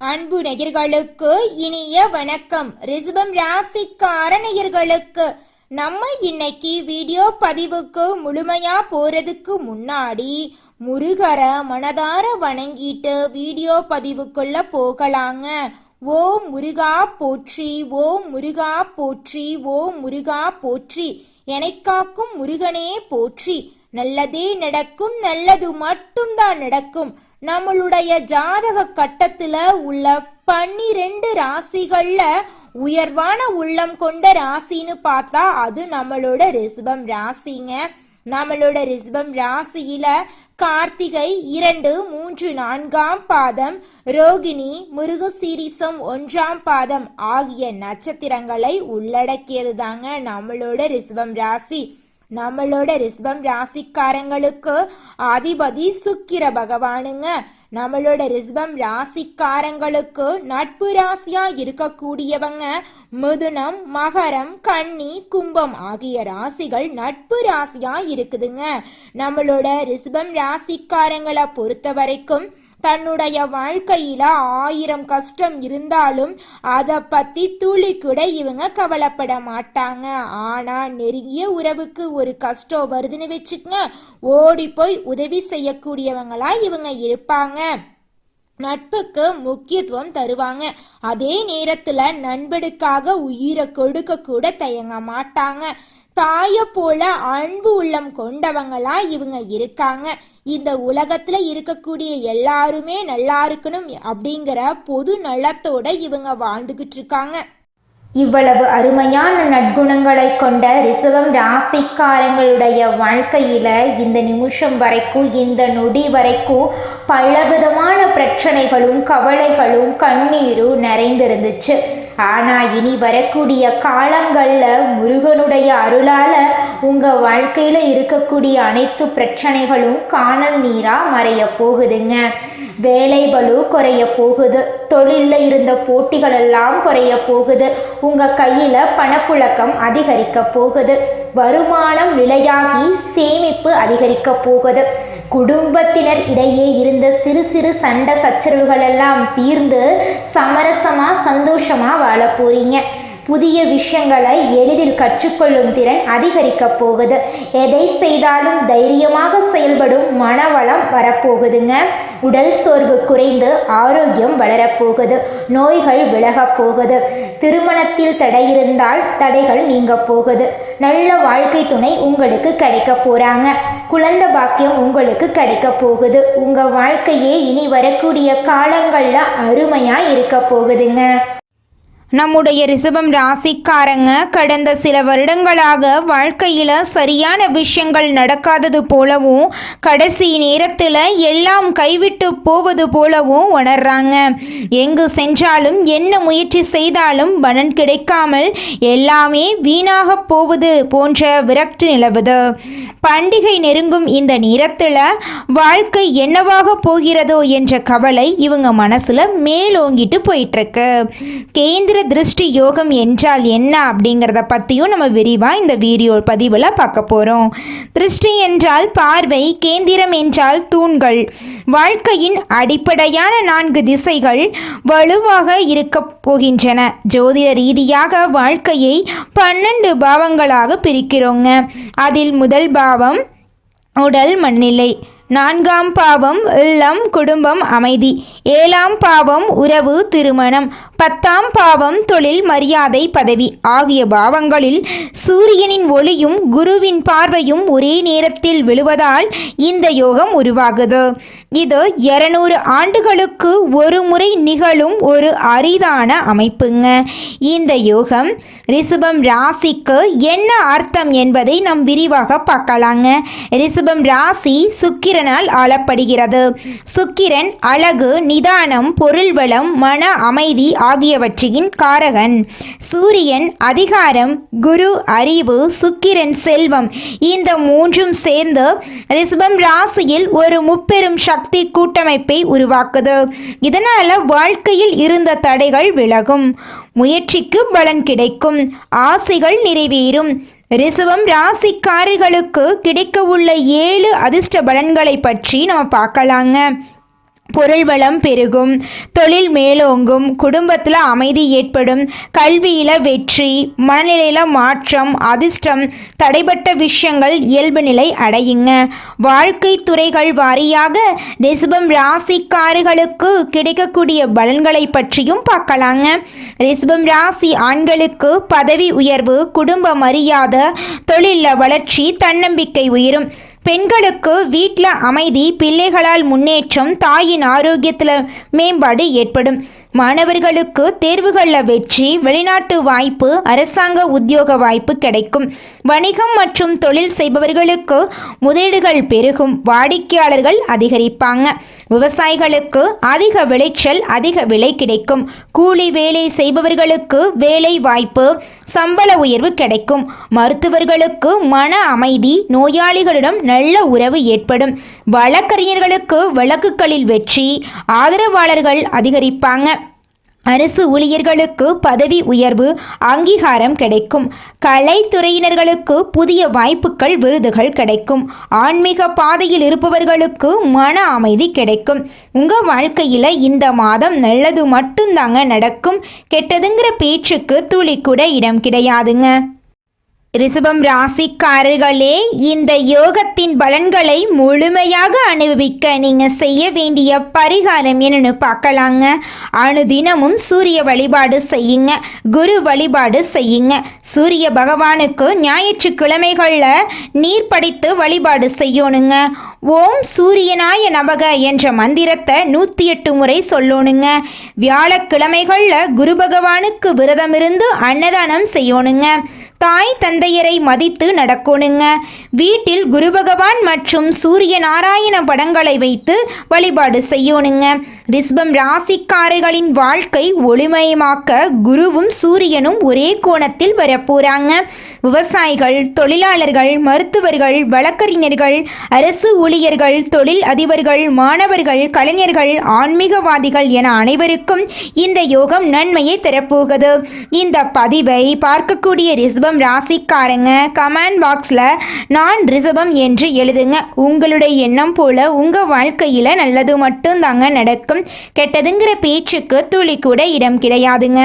அன்பு நேயர்களுக்கு இனிய வணக்கம். ரிஷபம் ராசிக்கார நேயர்களுக்கு நம்ம இன்னைக்கு வீடியோ பதிவுக்கு முழுமையா போறதுக்கு முன்னாடி முருகரை மனதார வணங்கிட்டு வீடியோ பதிவுக்குள்ள போகலாங்க. ஓம் முருகா போற்றி, ஓம் முருகா போற்றி, ஓம் முருகா போற்றி, எனைக்காக்கும் முருகனே போற்றி. நல்லதே நடக்கும், நல்லது மட்டும்தான் நடக்கும். நம்மளுடைய ஜாதக கட்டத்துல உள்ள 12 ராசிகள்ல உயர்வான உள்ளம் கொண்ட ராசின்னு பார்த்தா அது நம்மளோட ரிஷபம் ராசிங்க. நம்மளோட ரிஷபம் ராசியில கார்த்திகை 2, 3, 4ஆம் பாதம், ரோகிணி, மிருகசீரிசம் 1ஆம் பாதம் ஆகிய நட்சத்திரங்களை உள்ளடக்கியது தாங்க நம்மளோட ரிஷபம் ராசி. நம்மளோட ரிஷபம் ராசிக்காரங்களுக்கு அதிபதி சுக்கிர பகவானுங்க. நம்மளோட ரிஷபம் ராசிக்காரங்களுக்கு நட்பு ராசியா இருக்கக்கூடியவங்க மிதுனம், மகரம், கன்னி, கும்பம் ஆகிய ராசிகள் நட்பு ராசியா இருக்குதுங்க. நம்மளோட ரிஷபம் ராசிக்காரங்களை பொறுத்த வரைக்கும் தன்னுடைய வாழ்க்கையில 1000 கஷ்டம் இருந்தாலும் அதை பத்தி துளி கூட இவங்க கவலைப்பட மாட்டாங்க. ஆனா நெருங்கிய உறவுக்கு ஒரு கஷ்டம் வருதுன்னு வச்சுக்கங்க, ஓடி போய் உதவி செய்யக்கூடியவங்களா இவங்க இருப்பாங்க. நட்புக்கு முக்கியத்துவம் தருவாங்க. அதே நேரத்துல நண்பனுக்காக உயிரை கொடுக்க கூட தயங்க மாட்டாங்க. தாய போல அன்பு உள்ளம் கொண்டவங்களா இவங்க இருக்காங்க. இந்த உலகத்துல இருக்கக்கூடிய எல்லாருமே நல்லா இருக்கணும் அப்படிங்கிற பொது நலத்தோட இவங்க வாழ்ந்துகிட்டு இருக்காங்க. இவ்வளவு அருமையான நற்குணங்களை கொண்ட ரிஷபம் ராசிக்காரங்களுடைய வாழ்க்கையில இந்த நிமிஷம் வரைக்கும், இந்த நொடி வரைக்கும் பலவிதமான பிரச்சனைகளும் கவலைகளும் கண்ணீரும் நிறைந்திருந்துச்சு. ஆனா இனி வரக்கூடிய காலங்கள்ல முருகனுடைய அருளால உங்க வாழ்க்கையில இருக்கக்கூடிய அனைத்து பிரச்சனைகளும் காணல் நீரா மறைய போகுதுங்க. வேலை பளு குறைய போகுது, தொழில்ல இருந்த போட்டிகள் எல்லாம் குறைய போகுது, உங்க கையில பணப்புழக்கம் அதிகரிக்க போகுது, வருமானம் நிலையாகி சேமிப்பு அதிகரிக்க போகுது, குடும்பத்தினர் இடையே இருந்த சிறு சிறு சண்டை சச்சரவுகள் எல்லாம் தீர்ந்து சமரசமா சந்தோஷமா வாழ போறீங்க. புதிய விஷயங்களை எளிதில் கற்றுக்கொள்ளும் திறன் அதிகரிக்க போகுது. எதை செய்தாலும் தைரியமாக செயல்படும் மனவளம் வரப்போகுதுங்க. உடல் சோர்வு குறைந்து ஆரோக்கியம் வளரப்போகுது. நோய்கள் விலக போகுது. திருமணத்தில் தடை இருந்தால் தடைகள் நீங்க போகுது. நல்ல வாழ்க்கை துணை உங்களுக்கு கிடைக்க போறாங்க. குழந்தை பாக்கியம் உங்களுக்கு கிடைக்க போகுது. உங்க வாழ்க்கையே இனி வரக்கூடிய காலங்கள்ல அருமையா இருக்க போகுதுங்க. நம்முடைய ரிஷபம் ராசிக்காரங்க கடந்த சில வருடங்களாக வாழ்க்கையில் சரியான விஷயங்கள் நடக்காதது போலவும், கடைசி நேரத்தில் எல்லாம் கைவிட்டு போவது போலவும் உணர்றாங்க. எங்கு சென்றாலும் என்ன முயற்சி செய்தாலும் பலன் கிடைக்காமல் எல்லாமே வீணாக போவது போன்ற விரக்தி நிலவுது. பண்டிகை நெருங்கும் இந்த நேரத்தில் வாழ்க்கை என்னவாக போகிறதோ என்ற கவலை இவங்க மனசுல மேலோங்கிட்டு போயிட்டு இருக்கு. கேந்திர திருஷ்டி யோகம் என்றால் என்ன அப்படிங்கிறத பற்றியும் நம்ம விரிவாக இந்த வீடியோ பதிவில் பார்க்க போகிறோம். திருஷ்டி என்றால் பார்வை, கேந்திரம் என்றால் தூண்கள். வாழ்க்கையின் அடிப்படையான 4 திசைகள் வலுவாக இருக்க போகின்றன. ஜோதிட ரீதியாக வாழ்க்கையை 12 பாவங்களாக பிரிக்கிறோங்க. அதில் முதல் பாவம் உடல் மனநிலை, 4ஆம் பாவம் இல்லம் குடும்பம் அமைதி, 7ஆம் பாவம் உறவு திருமணம், 10ஆம் பாவம் தொழில் மரியாதை பதவி ஆகிய பாவங்களில் சூரியனின் ஒளியும் குருவின் பார்வையும் ஒரே நேரத்தில் விழுவதால் இந்த யோகம் உருவாகுது. இது 200 ஆண்டுகளுக்கு ஒரு முறை நிகழும் ஒரு அரிதான அமைப்புங்க. இந்த யோகம் ரிஷபம் ராசிக்கு என்ன அர்த்தம் என்பதை நாம் விரிவாக பார்க்கலாங்க. ரிஷபம் ராசி சுக்கிரனால் ஆளப்படுகிறது. சுக்கிரன் அழகு, நிதானம், பொருள் வளம், மன அமைதி ஆகியவற்றின் காரகன். சூரியன் அதிகாரம், குரு அறிவு, சுக்கிரன் செல்வம். இந்த மூன்றும் சேர்ந்து ரிஷபம் ராசியில் ஒரு முப்பெரும் சக்தி கூட்டமைப்பை உருவாக்குது. இதனால வாழ்க்கையில் இருந்த தடைகள் விலகும், முயற்சிக்கு பலன் கிடைக்கும், ஆசைகள் நிறைவேறும். ரிஷபம் ராசிக்காரர்களுக்கு கிடைக்க உள்ள 7 அதிர்ஷ்ட பலன்களை பற்றி நம்ம பார்க்கலாங்க. பொருள் வளம் பெருகும், தொழில் மேலோங்கும், குடும்பத்தில் அமைதி ஏற்படும், கல்வியில் வெற்றி, மனநிலையில் மாற்றம், அதிர்ஷ்டம், தடைப்பட்ட விஷயங்கள் இயல்பு நிலை அடையுங்க. வாழ்க்கை துறைகள் வாரியாக ரிஷபம் ராசிக்காரர்களுக்கு கிடைக்கக்கூடிய பலன்களை பற்றியும் பார்க்கலாங்க. ரிஷபம் ராசி ஆண்களுக்கு பதவி உயர்வு, குடும்ப மரியாதை, தொழிலில் வளர்ச்சி, தன்னம்பிக்கை உயரும். பெண்களுக்கு வீட்டில் அமைதி, பிள்ளைகளால் முன்னேற்றம், தாயின் ஆரோக்கியத்தில் மேம்பாடு ஏற்படும். மாணவர்களுக்கு தேர்வுகளில் வெற்றி, வெளிநாட்டு வாய்ப்பு, அரசாங்க உத்தியோக வாய்ப்பு கிடைக்கும். வணிகம் மற்றும் தொழில் செய்பவர்களுக்கு முதலீடுகள் பெருகும், வாடிக்கையாளர்கள் அதிகரிப்பாங்க. விவசாயிகளுக்கு அதிக விளைச்சல், அதிக விலை கிடைக்கும். கூலி வேலை செய்பவர்களுக்கு வேலை வாய்ப்பு, சம்பள உயர்வு கிடைக்கும். மருத்துவர்களுக்கு மன அமைதி, நோயாளிகளிடம் நல்ல உறவு ஏற்படும். வழக்கறிஞர்களுக்கு வழக்குகளில் வெற்றி, ஆதரவாளர்கள் அதிகரிப்பாங்க. அரசு ஊழியர்களுக்கு பதவி உயர்வு, அங்கீகாரம் கிடைக்கும். கலைத்துறையினர்களுக்கு புதிய வாய்ப்புகள், விருதுகள் கிடைக்கும். ஆன்மீக பாதையில் இருப்பவர்களுக்கு மன அமைதி கிடைக்கும். உங்கள் வாழ்க்கையில் இந்த மாதம் நல்லது மட்டும்தாங்க நடக்கும். கெட்டதுங்கிற பேச்சுக்கு துளி கூட இடம் கிடையாதுங்க. ரிஷபம் ராசிக்காரர்களே, இந்த யோகத்தின் பலன்களை முழுமையாக அனுபவிக்க நீங்கள் செய்ய வேண்டிய பரிகாரம் என்னன்னு பார்க்கலாங்க. அனுதினமும் சூரிய வழிபாடு செய்யுங்க, குரு வழிபாடு செய்யுங்க. சூரிய பகவானுக்கு ஞாயிற்றுக்கிழமைகளில் நீர் படைத்து வழிபாடு செய்யணுங்க. ஓம் சூரியனாய நமக என்ற மந்திரத்தை 108 முறை சொல்லணுங்க. வியாழக்கிழமைகளில் குரு பகவானுக்கு விரதமிருந்து அன்னதானம் செய்யணுங்க. தாய் தந்தையரை மதித்து நடக்கணுங்க. வீட்டில் குரு பகவான் மற்றும் சூரிய நாராயண படங்களை வைத்து வழிபாடு செய்யணுங்க. ரிஷபம் ராசிக்காரர்களின் வாழ்க்கை ஒளிமயமாக்க குருவும் சூரியனும் ஒரே கோணத்தில் வரப்போறாங்க. விவசாயிகள், தொழிலாளர்கள், மருத்துவர்கள், வழக்கறிஞர்கள், அரசு ஊழியர்கள், தொழில் அதிபர்கள், மாணவர்கள், கலைஞர்கள், ஆன்மீகவாதிகள் என அனைவருக்கும் இந்த யோகம் நன்மையை தரப்போகுது. இந்த பதிவை பார்க்கக்கூடிய ரிஷபம் ராசிக்காரங்க கமெண்ட் பாக்ஸில் நான் ரிஷபம் என்று எழுதுங்க. உங்களுடைய எண்ணம் போல உங்கள் வாழ்க்கையில் நல்லது மட்டும்தாங்க நடக்கும். கெட்டதுங்கிற பேச்சுக்கு துளி கூட இடம் கிடையாதுங்க.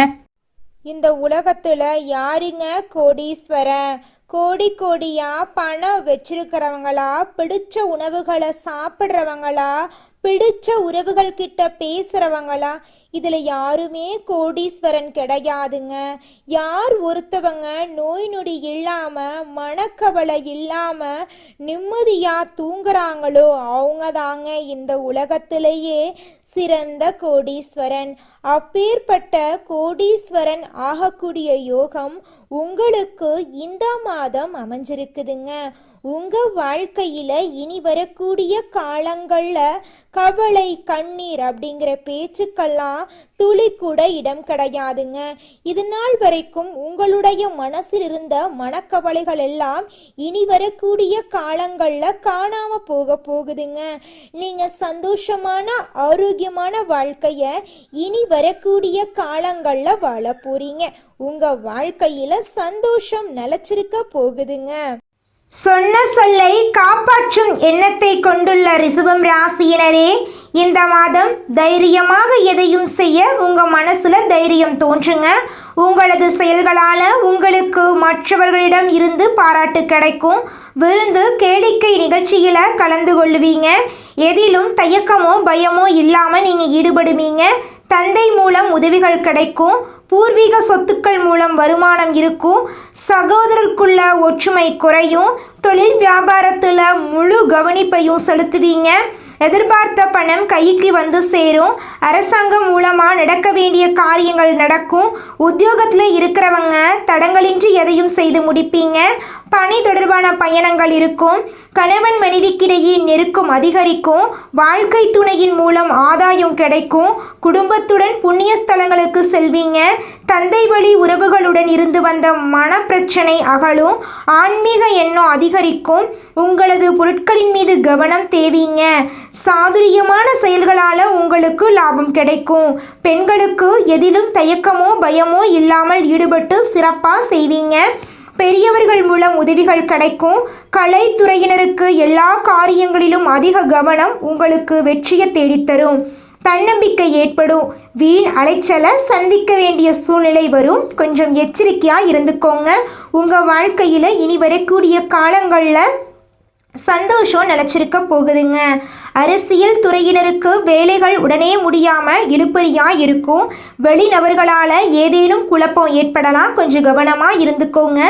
இந்த உலகத்துல யாருங்க கோடீஸ்வரன்? கோடி கோடியா பணம் வச்சிருக்கிறவங்களா, பிடிச்ச உணவுகளை சாப்பிட்றவங்களா, பிடிச்ச உறவுகள் கிட்ட பேசுறவங்களா? இதுல யாருமே கோடீஸ்வரன் கிடையாதுங்க. யார் ஒருத்தவங்க நோய் நொடி இல்லாம, மனக்கவலை இல்லாம நிம்மதியா தூங்குறாங்களோ அவங்க தாங்க இந்த உலகத்திலேயே சிறந்த கோடீஸ்வரன். அப்பேற்பட்ட கோடீஸ்வரன் ஆகக்கூடிய யோகம் உங்களுக்கு இந்த மாதம் அமைஞ்சிருக்குதுங்க. உங்க வாழ்க்கையில இனி வரக்கூடிய காலங்கள்ல கவலை, கண்ணீர் அப்படிங்கிற பேச்சுக்கெல்லாம் துளி கூட இடம் கிடையாதுங்க. இது நாள் வரைக்கும் உங்களுடைய மனசில் இருந்த மனக்கவலைகள் எல்லாம் இனி வரக்கூடிய காலங்கள்ல காணாம போகுதுங்க. நீங்க சந்தோஷமான, ஆரோக்கியமான வாழ்க்கைய இனி வரக்கூடிய காலங்கள்ல வாழ போறீங்க. உங்க வாழ்க்கையில சந்தோஷம் நிலைச்சிருக்க போகுதுங்க. சொன்ன சொல்லை காப்பாற்றும் எண்ணத்தை கொண்டுள்ள ரிஷபம் ராசியினரே, இந்த மாதம் தைரியமாக எதையும் செய்ய உங்க மனசுல தைரியம் தோன்றுங்க. உங்களது செயல்களால உங்களுக்கு மற்றவர்களிடம் இருந்து பாராட்டு கிடைக்கும். விருந்து, கேளிக்கை நிகழ்ச்சியில கலந்து கொள்ளுவீங்க. எதிலும் தயக்கமோ பயமோ இல்லாம நீங்க ஈடுபடுவீங்க. தந்தை மூலம் உதவிகள் கிடைக்கும். பூர்வீக சொத்துக்கள் மூலம் வருமானம் இருக்கும். சகோதரருக்குள்ள ஒற்றுமை குறையும். தொழில் வியாபாரத்தில் முழு கவனிப்பையும் செலுத்துவீங்க. எதிர்பார்த்த பணம் கைக்கு வந்து சேரும். அரசாங்கம் மூலமாக நடக்க வேண்டிய காரியங்கள் நடக்கும். உத்தியோகத்தில் இருக்கிறவங்க தடங்களின்றி எதையும் செய்து முடிப்பீங்க. பணி தொடர்பான பயணங்கள் இருக்கும். கணவன் மனைவிக்கிடையே நெருக்கம் அதிகரிக்கும். வாழ்க்கை துணையின் மூலம் ஆதாயம் கிடைக்கும். குடும்பத்துடன் புண்ணிய ஸ்தலங்களுக்கு செல்வீங்க. தந்தை வழி உறவுகளுடன் இருந்து வந்த மனப்பிரச்சனை அகலும். ஆன்மீக எண்ணம் அதிகரிக்கும். உங்களது பொருட்களின் மீது கவனம் தேவீங்க. சாதுரியமான செயல்களால் உங்களுக்கு லாபம் கிடைக்கும். பெண்களுக்கு எதிலும் தயக்கமோ பயமோ இல்லாமல் ஈடுபட்டு சிறப்பாக செய்வீங்க. பெரியவர்கள் மூலம் உதவிகள் கிடைக்கும். கலைத்துறையினருக்கு எல்லா காரியங்களிலும் அதிக கவனம் உங்களுக்கு வெற்றியை தேடித்தரும். தன்னம்பிக்கை ஏற்படும். வீண் அலைச்சலை சந்திக்க வேண்டிய சூழ்நிலை வரும். கொஞ்சம் எச்சரிக்கையாக இருந்துக்கோங்க. உங்கள் வாழ்க்கையில் இனி வரக்கூடிய காலங்களில் சந்தோஷம் நிலச்சிருக்க போகுதுங்க. அரசியல் துறையினருக்கு வேலைகள் உடனே முடியாமல் இழுபறியாக இருக்கும். வெளிநபர்களால் ஏதேனும் குழப்பம் ஏற்படலாம். கொஞ்சம் கவனமாக இருந்துக்கோங்க.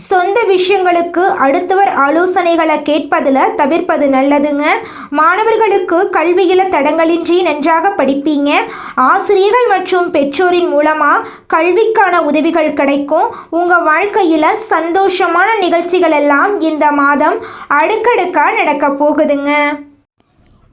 சொந்த விஷயங்களுக்கு அடுத்தவர் ஆலோசனைகளை கேட்பதில் தவிர்ப்பது நல்லதுங்க. மாணவர்களுக்கு கல்வியில் தடங்களின்றி நன்றாக படிப்பீங்க. ஆசிரியர்கள் மற்றும் பெற்றோரின் மூலமாக கல்விக்கான உதவிகள் கிடைக்கும். உங்கள் வாழ்க்கையில் சந்தோஷமான நிகழ்ச்சிகள் எல்லாம் இந்த மாதம் அடுக்கடுக்காக நடக்க போகுதுங்க.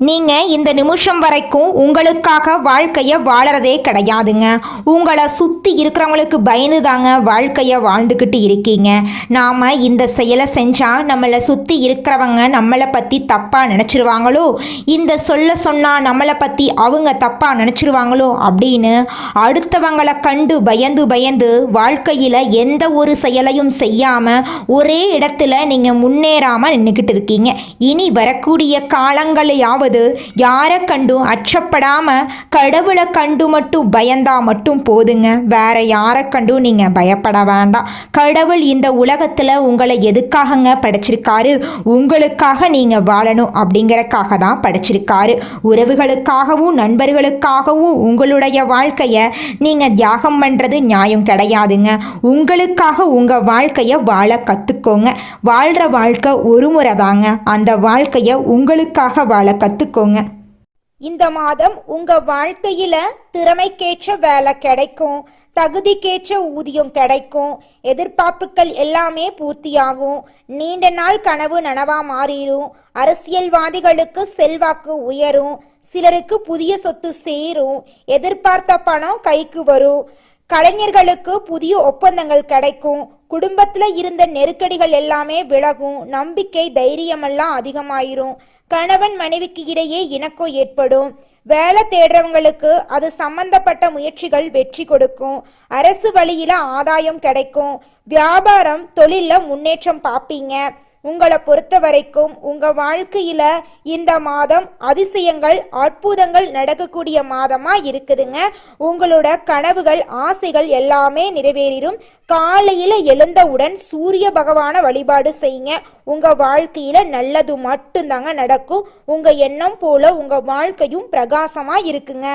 நீங்கள் இந்த நிமிஷம் வரைக்கும் உங்களுக்காக வாழ்க்கையை வாழறதே கிடையாதுங்க. உங்களை சுற்றி இருக்கிறவங்களுக்கு பயந்து தாங்க வாழ்க்கையை வாழ்ந்துக்கிட்டு இருக்கீங்க. நாம் இந்த செயலை செஞ்சால் நம்மளை சுற்றி இருக்கிறவங்க நம்மளை பற்றி தப்பாக நினச்சிருவாங்களோ, இந்த சொன்னால் நம்மளை பற்றி அவங்க தப்பாக நினச்சிருவாங்களோ அப்படின்னு அடுத்தவங்களை கண்டு பயந்து வாழ்க்கையில் எந்த ஒரு செயலையும் செய்யாமல் ஒரே இடத்துல நீங்கள் முன்னேறாமல் நின்றுக்கிட்டு இருக்கீங்க. இனி வரக்கூடிய காலங்களையாவது யாரை கண்டும் அச்சப்படாம கடவுளை கண்டு மட்டும் பயந்தா மட்டும் போதுங்க. வேற யாரை கண்டும் நீங்க பயப்பட வேண்டாம். கடவுள் இந்த உலகத்துல உங்களை எதுக்காகங்க படைச்சிருக்காரு? உங்களுக்காக நீங்க வாழணும் அப்படிங்கறக்காக தான் படைச்சிருக்காரு. உறவுகளுக்காகவும் நண்பர்களுக்காகவும் உங்களுடைய வாழ்க்கைய நீங்க தியாகம் பண்றது நியாயம் கிடையாதுங்க. உங்களுக்காக உங்க வாழ்க்கைய வாழ கத்துக்கோங்க. வாழ்ற வாழ்க்கை ஒரு முறை தாங்க. அந்த வாழ்க்கைய உங்களுக்காக வாழ கத்துக்கோங்க. இந்த மாதம் உங்க வாழ்க்கையில திறமைக்கேற்ற வேலை கிடைக்கும். தகுதிக்கேற்ற ஊதியம் கிடைக்கும். எதிர்பார்ப்புகள் எல்லாமே பூர்த்தியாகும். நீண்ட நாள் கனவு நனவா மாறிடும். அரசியல்வாதிகளுக்கு செல்வாக்கு உயரும். சிலருக்கு புதிய சொத்து சேரும். எதிர்பார்த்த பணம் கைக்கு வரும். கலைஞர்களுக்கு புதிய ஒப்பந்தங்கள் கிடைக்கும். குடும்பத்துல இருந்த நெருக்கடிகள் எல்லாமே விலகும். நம்பிக்கை தைரியமெல்லாம் அதிகமாயிரும். கணவன் மனைவிக்கு இடையே இணக்கம் ஏற்படும். வேலை தேடுறவங்களுக்கு அது சம்பந்தப்பட்ட முயற்சிகள் வெற்றி கொடுக்கும். அரசு வழியில ஆதாயம் கிடைக்கும். வியாபாரம் தொழில முன்னேற்றம் பார்ப்பீங்க. உங்களை பொறுத்த வரைக்கும் உங்க வாழ்க்கையில இந்த மாதம் அதிசயங்கள் அற்புதங்கள் நடக்கக்கூடிய மாதமா இருக்குதுங்க. உங்களோட கனவுகள் ஆசைகள் எல்லாமே நிறைவேறும். காலையில எழுந்தவுடன் சூரிய பகவான வழிபாடு செய்யுங்க. உங்க வாழ்க்கையில நல்லது மட்டும்தாங்க நடக்கும். உங்க எண்ணம் போல உங்க வாழ்க்கையும் பிரகாசமா இருக்குங்க.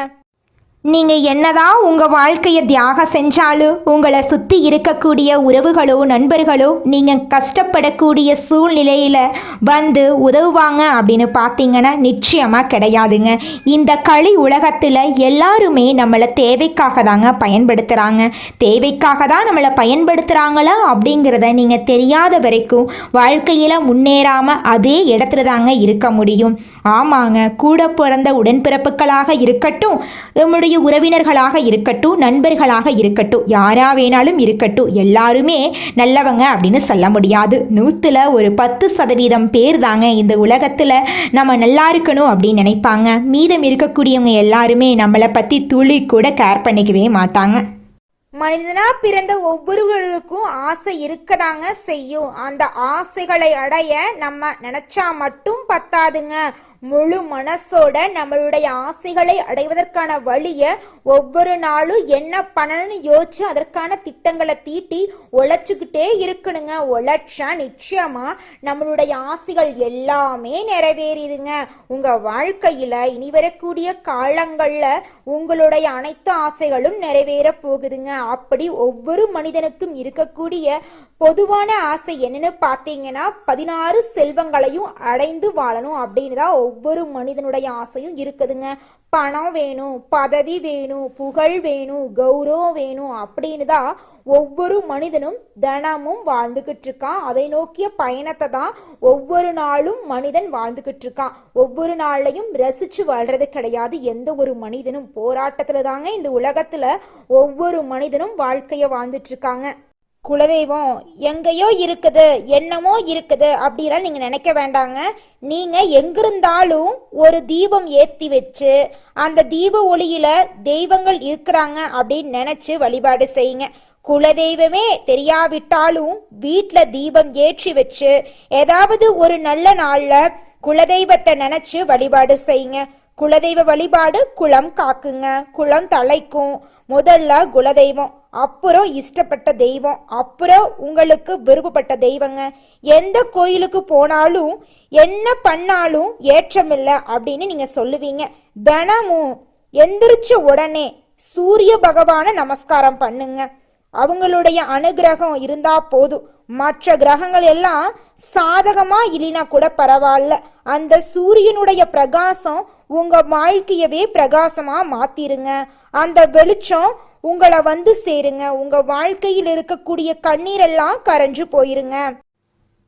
நீங்கள் என்னதான் உங்கள் வாழ்க்கையை தியாகம் செஞ்சாலும் உங்களை சுற்றி இருக்கக்கூடிய உறவுகளோ நண்பர்களோ நீங்கள் கஷ்டப்படக்கூடிய சூழ்நிலையில் வந்து உதவுவாங்க அப்படின்னு பார்த்தீங்கன்னா நிச்சயமாக கிடையாதுங்க. இந்த களி உலகத்தில் எல்லாருமே நம்மளை தேவைக்காக தாங்க பயன்படுத்துகிறாங்க. தேவைக்காக தான் நம்மளை பயன்படுத்துகிறாங்களா அப்படிங்கிறத நீங்கள் தெரியாத வரைக்கும் வாழ்க்கையில் முன்னேறாமல் அதே இடத்துல தாங்க இருக்க முடியும். ஆமாங்க, கூட பிறந்த உடன்பிறப்புகளாக இருக்கட்டும், நம்முடைய உறவினர்களாக இருக்கட்டும், நண்பர்களாக இருக்கட்டும், யாரா வேணாலும் இருக்கட்டும், எல்லாருமே நல்லவங்க அப்படின்னு சொல்ல முடியாது. 100ல் ஒரு 10% பேர் தாங்க இந்த உலகத்தில் நம்ம நல்லா இருக்கணும் அப்படின்னு நினைப்பாங்க. மீதம் இருக்கக்கூடியவங்க எல்லாருமே நம்மளை பற்றி துளி கூட கேர் பண்ணிக்கவே மாட்டாங்க. மனிதனா பிறந்த ஒவ்வொருவருக்கும் ஆசை இருக்கதாங்க செய்யும். அந்த ஆசைகளை அடைய நம்ம நினைச்சா மட்டும் பத்தாதுங்க. முழு மனசோட நம்மளுடைய ஆசைகளை அடைவதற்கான வழியை ஒவ்வொரு நாளும் என்ன பண்ணணும்னு யோசிச்சு அதற்கான திட்டங்களை தீட்டி உழைச்சிக்கிட்டே இருக்கணுங்க. உழைச்சா நிச்சயமா நம்மளுடைய ஆசைகள் எல்லாமே நிறைவேறிடுங்க. உங்க வாழ்க்கையில இனி வரக்கூடிய காலங்கள்ல உங்களுடைய அனைத்து ஆசைகளும் நிறைவேற போகுதுங்க. அப்படி ஒவ்வொரு மனிதனுக்கும் இருக்கக்கூடிய பொதுவான ஆசை என்னன்னு பார்த்தீங்கன்னா 16 செல்வங்களையும் அடைந்து வாழணும் அப்படின்னு தான் ஒவ்வொரு மனிதனுடைய ஆசையும் இருக்குதுங்க. பணம் வேணும், பதவி வேணும், புகழ் வேணும், கௌரவம் வேணும் அப்படின்னு தான் ஒவ்வொரு மனிதனும் தினமும் வாழ்ந்துகிட்டு இருக்கான். அதை நோக்கிய பயணத்தை தான் ஒவ்வொரு நாளும் மனிதன் வாழ்ந்துகிட்டு இருக்கான். ஒவ்வொரு நாளையும் ரசிச்சு வாழ்றது கிடையாது எந்த ஒரு மனிதனும். போராட்டத்துல தாங்க இந்த உலகத்துல ஒவ்வொரு மனிதனும் வாழ்க்கைய வாழ்ந்துட்டு இருக்காங்க. குலதெய்வம் எங்கேயோ இருக்குது, என்னமோ இருக்குது அப்படிலாம் நீங்கள் நினைக்க வேண்டாங்க. நீங்கள் எங்கிருந்தாலும் ஒரு தீபம் ஏற்றி வச்சு அந்த தீப ஒளியில் தெய்வங்கள் இருக்கிறாங்க அப்படின்னு நினச்சி வழிபாடு செய்யுங்க. குலதெய்வமே தெரியாவிட்டாலும் வீட்டில் தீபம் ஏற்றி வச்சு ஏதாவது ஒரு நல்ல நாள்ல குலதெய்வத்தை நினைச்சு வழிபாடு செய்யுங்க. குலதெய்வ வழிபாடு குலம் காக்குங்க, குலம் தலைக்கும். முதல்ல குலதெய்வம், அப்புறம் இஷ்டப்பட்ட தெய்வம், அப்புறம் உங்களுக்கு விருப்பப்பட்ட தெய்வங்க. எந்த கோயிலுக்கு போனாலும் என்ன பண்ணாலும் ஏற்றமில்லை அப்படின்னு நீங்க சொல்லுவீங்க. தினமும் எந்திரிச்ச உடனே சூரிய பகவானை நமஸ்காரம் பண்ணுங்க. அவங்களுடைய அனுகிரகம் இருந்தா போதும். மற்ற கிரகங்கள் எல்லாம் சாதகமா இல்லைனா கூட பரவாயில்ல, அந்த சூரியனுடைய பிரகாசம் உங்க வாழ்க்கையவே பிரகாசமா மாத்திருங்க. அந்த வெளிச்சம் உங்களை வந்து சேருங்க. உங்க வாழ்க்கையில் இருக்கக்கூடிய கண்ணீரெல்லாம் கரைஞ்சு போயிருங்க.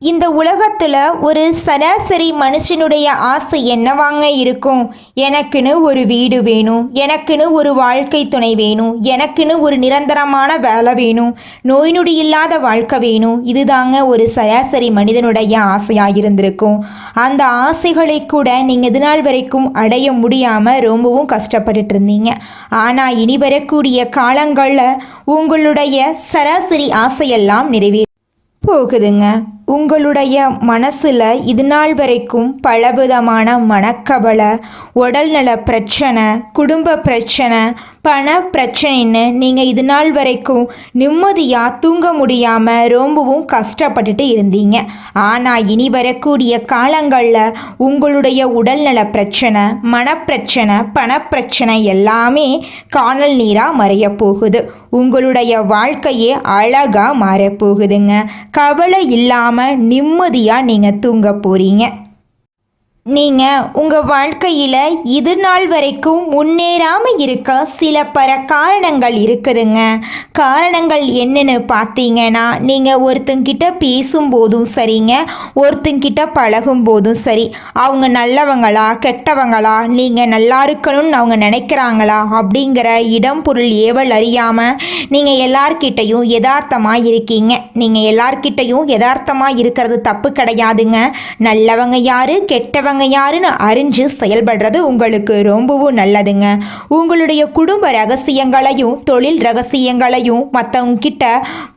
இந்த உலகத்தில் ஒரு சராசரி மனுஷனுடைய ஆசை என்னவாங்க இருக்கும்? எனக்குன்னு ஒரு வீடு வேணும், எனக்குன்னு ஒரு வாழ்க்கை துணை வேணும், எனக்குன்னு ஒரு நிரந்தரமான வேலை வேணும், நோய் நொடி இல்லாத வாழ்க்கை வேணும். இதுதாங்க ஒரு சராசரி மனிதனுடைய ஆசையாக இருந்திருக்கும். அந்த ஆசைகளை கூட நீங்கள் இது நாள் வரைக்கும் அடைய முடியாமல் ரொம்பவும் கஷ்டப்பட்டுட்டு இருந்தீங்க. ஆனால் இனி வரக்கூடிய காலங்களில் உங்களுடைய சராசரி ஆசையெல்லாம் நிறைவேறும் போகுதுங்க. உங்களுடைய மனசில் இது நாள் வரைக்கும் பலவிதமான மனக்கவலை, உடல்நல பிரச்சனை, குடும்ப பிரச்சனை, பண பிரச்சனைன்னு நீங்கள் இது நாள் வரைக்கும் நிம்மதியாக தூங்க முடியாமல் ரொம்பவும் கஷ்டப்பட்டுட்டு இருந்தீங்க. ஆனால் இனி வரக்கூடிய காலங்களில் உங்களுடைய உடல்நல பிரச்சனை, மனப்பிரச்சனை, பணப்பிரச்சனை எல்லாமே காணல் நீராக மறைய போகுது. உங்களுடைய வாழ்க்கையே அழகாக மாறப்போகுதுங்க. கவலை இல்லாமல் நிம்மதியாக நீங்கள் தூங்க போகிறீங்க. நீங்கள் உங்கள் வாழ்க்கையில் இது நாள் வரைக்கும் முன்னேறாமல் இருக்க சில காரணங்கள் இருக்குதுங்க. காரணங்கள் என்னென்னு பார்த்தீங்கன்னா, நீங்கள் ஒருத்தங்கிட்ட பேசும்போதும் சரிங்க, ஒருத்தங்கிட்ட பழகும் போதும் சரி, அவங்க நல்லவங்களா கெட்டவங்களா, நீங்கள் நல்லா இருக்கணும்னு அவங்க நினைக்கிறாங்களா அப்படிங்கிற இடம் பொருள் ஏவல் அறியாமல் நீங்கள் எல்லார்கிட்டையும் யதார்த்தமாக இருக்கீங்க. நீங்கள் எல்லார்கிட்டையும் யதார்த்தமாக இருக்கிறது தப்பு கிடையாதுங்க. நல்லவங்க யாரு கெட்டவங்க யாருன்னு அறிஞ்சு செயல்படுறது உங்களுக்கு ரொம்பவும் நல்லதுங்க. உங்களுடைய குடும்ப ரகசியங்களையும் தொழில் ரகசியங்களையும் மற்றவங்க கிட்ட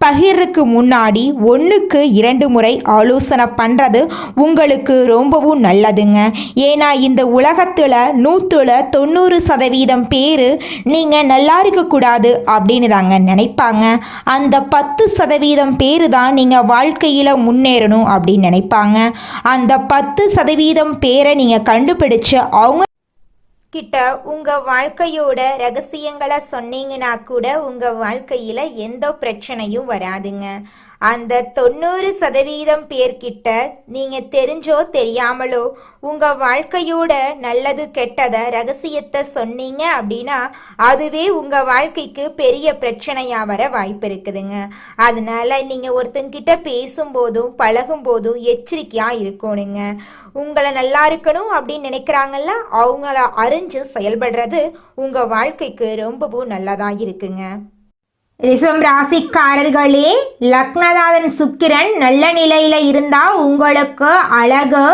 பகிர்றதுக்கு முன்னாடி 1க்கு 2 முறை ஆலோசனை பண்ணுறது உங்களுக்கு ரொம்பவும் நல்லதுங்க. ஏன்னா இந்த உலகத்தில் 190% பேர் நீங்கள் நல்லா இருக்கக்கூடாது அப்படின்னு தாங்க நினைப்பாங்க. அந்த 10% பேர் தான் நீங்கள் வாழ்க்கையில் முன்னேறணும் அப்படின்னு நினைப்பாங்க. அந்த 10% பேரை நீங்கள் கண்டுபிடிச்சு அவங்க கிட்ட உங்கள் வாழ்க்கையோட ரகசியங்களை சொன்னீங்கன்னா கூட உங்கள் வாழ்க்கையில் எந்த பிரச்சனையும் வராதுங்க. அந்த 90% பேர்கிட்ட நீங்கள் தெரிஞ்சோ தெரியாமலோ உங்கள் வாழ்க்கையோட நல்லது கெட்டதை ரகசியத்தை சொன்னீங்க அப்படின்னா அதுவே உங்கள் வாழ்க்கைக்கு பெரிய பிரச்சனையாக வர வாய்ப்பு இருக்குதுங்க. அதனால நீங்கள் ஒருத்தங்கிட்ட பேசும்போதும் பழகும்போதும் எச்சரிக்கையாக இருக்கணுங்க. உங்களை நல்லா இருக்கணும் அப்படின்னு நினைக்கிறாங்கல்ல, அவங்கள அறிஞ்சு செயல்படுறது உங்கள் வாழ்க்கைக்கு ரொம்பவும் நல்லதாக இருக்குங்க. ரிஷபம் ராசிக்காரர்களே, லக்னநாதன் சுக்கிரன் நல்ல நிலையில இருந்தா உங்களுக்கு அழகு,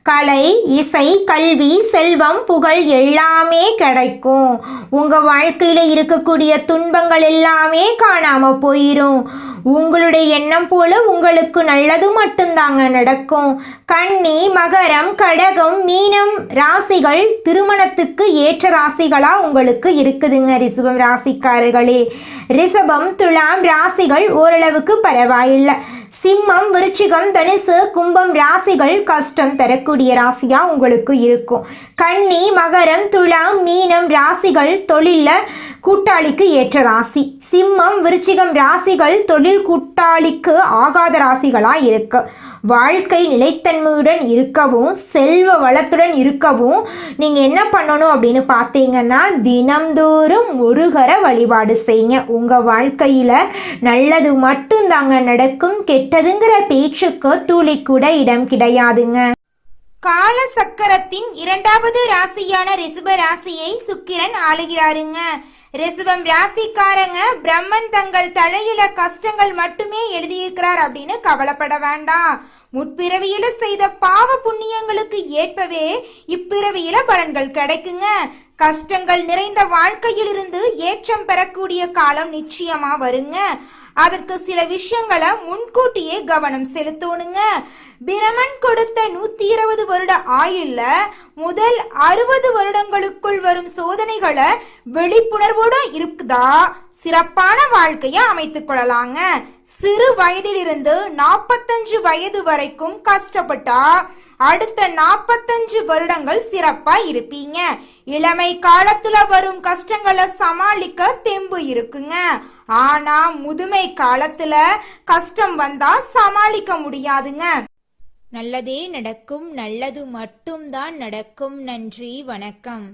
கலை, இசை, கல்வி, செல்வம், புகழ் எல்லாமே கிடைக்கும். உங்கள் வாழ்க்கையில் இருக்கக்கூடிய துன்பங்கள் எல்லாமே காணாமல் போயிடும். உங்களுடைய எண்ணம் போல உங்களுக்கு நல்லது மட்டும்தாங்க நடக்கும். கன்னி, மகரம், கடகம், மீனம் ராசிகள் திருமணத்துக்கு ஏற்ற ராசிகளாக உங்களுக்கு இருக்குதுங்க. ரிஷபம் ராசிக்காரர்களே, ரிஷபம், துலாம் ராசிகள் ஓரளவுக்கு பரவாயில்லை. சிம்மம், விருச்சிகம், தனுசு, கும்பம் ராசிகள் கஷ்டம் தரக்கூடிய ராசியா உங்களுக்கு இருக்கும். கன்னி, மகரம், துலாம், மீனம் ராசிகள் தொழிலில் கூட்டாளிக்கு ஏற்ற ராசி. சிம்மம், விருச்சிகம் ராசிகள் தொழில் கூட்டாளிக்கு ஆகாத ராசிகளா இருக்கு. வாழ்க்கை நிலைத்தன்மையுடன் இருக்கவும் செல்வ வளத்துடன் இருக்கவும் நீங்கள் என்ன பண்ணணும் அப்படின்னு பார்த்தீங்கன்னா, தினம்தோறும் முருகரை வழிபாடு செய்யுங்க. உங்கள் வாழ்க்கையில் நல்லது மட்டும்தாங்க நடக்கும். கெட்டதுங்கிற பேச்சுக்கு துளி கூட இடம் கிடையாதுங்க. கால சக்கரத்தின் 2வது ராசியான ரிஷப ராசியை சுக்கிரன் ஆளுகிறாருங்க. ரிஷபம் ராசிக்காரங்க, பிரம்மன் தங்கள் தலையில கஷ்டங்கள் மட்டுமே எழுதியிருக்கிறார் அப்படின்னு கவலைப்பட வேண்டாம். முற்பிறவியில செய்த பாவ புண்ணியங்களுக்கு ஏற்பவே இப்பிறவியில பலன்கள் கிடைக்குங்க. கஷ்டங்கள் நிறைந்த வாழ்க்கையிலிருந்து ஏற்றம் பெறக்கூடிய காலம் நிச்சயமா வருங்க. அதற்கு சில விஷயங்களை முன்கூட்டியே கவனம் செலுத்தணுங்க. பிரமன் கொடுத்த 120 வருட ஆயுள்ல முதல் 60 வருடங்களுக்குள் வரும் சோதனைகளை விழிப்புணர்வோட இருக்குதா சிறப்பான வாழ்க்கைய அமைத்துக் கொள்ளலாங்க. சிறு வயதிலிருந்து 45 வயது வரைக்கும் கஷ்டப்பட்டா அடுத்த 45 வருடங்கள் சிறப்பா இருப்பீங்க. இளமை காலத்துல வரும் கஷ்டங்களை சமாளிக்க தெம்பு இருக்குங்க. ஆனா முதுமை காலத்துல கஷ்டம் வந்தா சமாளிக்க முடியாதுங்க. நல்லதே நடக்கும், நல்லது மட்டும்தான் நடக்கும். நன்றி, வணக்கம்.